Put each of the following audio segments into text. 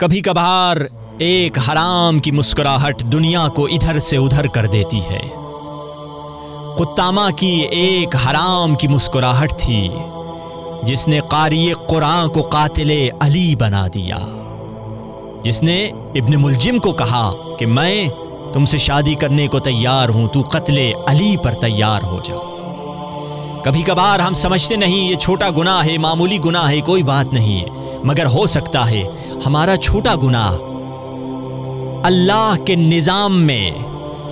कभी कभार एक हराम की मुस्कुराहट दुनिया को इधर से उधर कर देती है। कुत्तामा की एक हराम की मुस्कुराहट थी जिसने क़ारी कुरान को कातिले अली बना दिया, जिसने इब्न मुलजिम को कहा कि मैं तुमसे शादी करने को तैयार हूं, तू कत्ले अली पर तैयार हो जा। कभी कभार हम समझते नहीं ये छोटा गुनाह है, मामूली गुनाह है, कोई बात नहीं है, मगर हो सकता है हमारा छोटा गुनाह अल्लाह के निज़ाम में,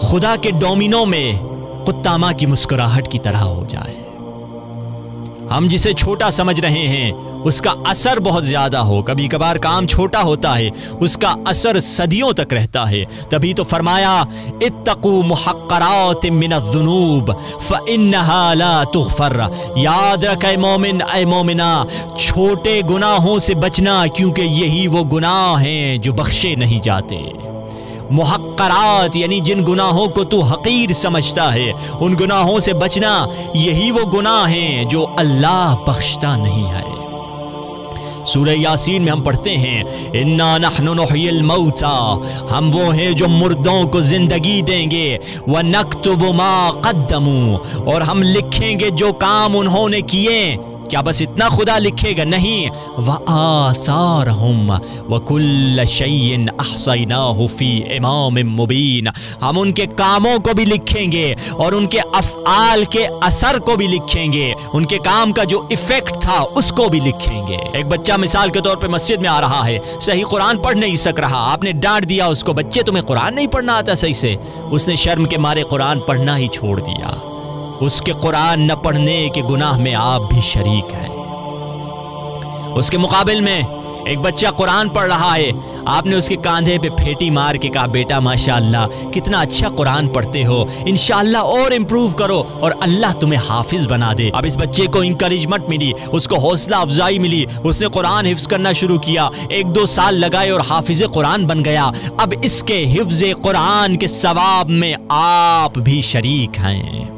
खुदा के डोमिनो में कुत्तामा की मुस्कुराहट की तरह हो जाए। हम जिसे छोटा समझ रहे हैं उसका असर बहुत ज़्यादा हो। कभी कभार काम छोटा होता है, उसका असर सदियों तक रहता है। तभी तो फरमाया इत्तकू मुहक्करात मिनज़्ज़ुनूब फ़इन्नहा ला तुग़फ़र। याद रख ऐ मोमिन, ऐ मोमिना, छोटे गुनाहों से बचना, क्योंकि यही वो गुनाह हैं जो बख्शे नहीं जाते। मुहक्करात यानी जिन गुनाहों को तू हकीर समझता है, उन गुनाहों से बचना, यही वो गुनाह हैं जो अल्लाह बख्शता नहीं है। सूरह यासीन में हम पढ़ते हैं इन्ना नहनु नुह्यिल मौता, हम वो हैं जो मुर्दों को जिंदगी देंगे, व नक्तुबु मा क़द्दमू, और हम लिखेंगे जो काम उन्होंने किए। क्या बस इतना खुदा लिखेगा? नहीं, व आसारहुम व कुल्ल शैइन अहसैनाहु फी इमामिम मुबीन, हम उनके कामों को भी लिखेंगे और उनके अफ़आल के असर को भी लिखेंगे, उनके काम का जो इफेक्ट था उसको भी लिखेंगे। एक बच्चा मिसाल के तौर पे मस्जिद में आ रहा है, सही कुरान पढ़ नहीं सक रहा, आपने डांट दिया उसको, बच्चे तुम्हें कुरान नहीं पढ़ना आता सही से, उसने शर्म के मारे कुरान पढ़ना ही छोड़ दिया। उसके कुरान न पढ़ने के गुनाह में आप भी शरीक हैं। उसके मुकाबिल में एक बच्चा कुरान पढ़ रहा है, आपने उसके कंधे पे फेटी मार के कहा बेटा माशाअल्लाह कितना अच्छा कुरान पढ़ते हो, इंशाअल्लाह और इम्प्रूव करो और अल्लाह तुम्हें हाफिज बना दे। अब इस बच्चे को इंकरेजमेंट मिली, उसको हौसला अफजाई मिली, उसने कुरान हिफ्ज करना शुरू किया, 1-2 साल लगाए और हाफिज कुरान बन गया। अब इसके हिफ्ज कुरान के सवाब में आप भी शरीक हैं,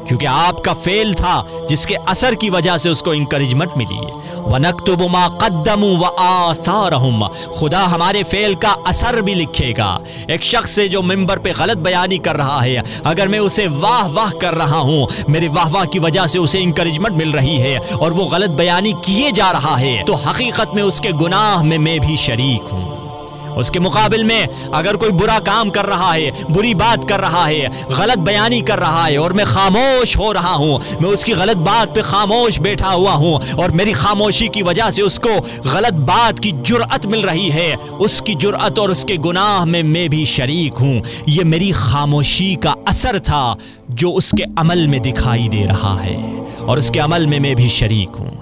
क्योंकि आपका फेल था जिसके असर की वजह से उसको इंकरेजमेंट मिली। वनक्तुबु मा क़द्दमू व आसारहुम, खुदा हमारे फेल का असर भी लिखेगा। एक शख्स से जो मिंबर पे गलत बयानी कर रहा है, अगर मैं उसे वाह वाह कर रहा हूँ, मेरे वाह वाह की वजह से उसे इंकरेजमेंट मिल रही है और वो गलत बयानी किए जा रहा है, तो हकीकत में उसके गुनाह में मैं भी शरीक हूँ। उसके मुकाबिल में अगर कोई बुरा काम कर रहा है, बुरी बात कर रहा है, गलत बयानी कर रहा है और मैं खामोश हो रहा हूँ, मैं उसकी गलत बात पे खामोश बैठा हुआ हूँ और मेरी खामोशी की वजह से उसको गलत बात की जुर्अत मिल रही है, उसकी जुर्अत और उसके गुनाह में मैं भी शरीक हूँ। ये मेरी खामोशी का असर था जो उसके अमल में दिखाई दे रहा है और उसके अमल में मैं भी शरीक हूँ।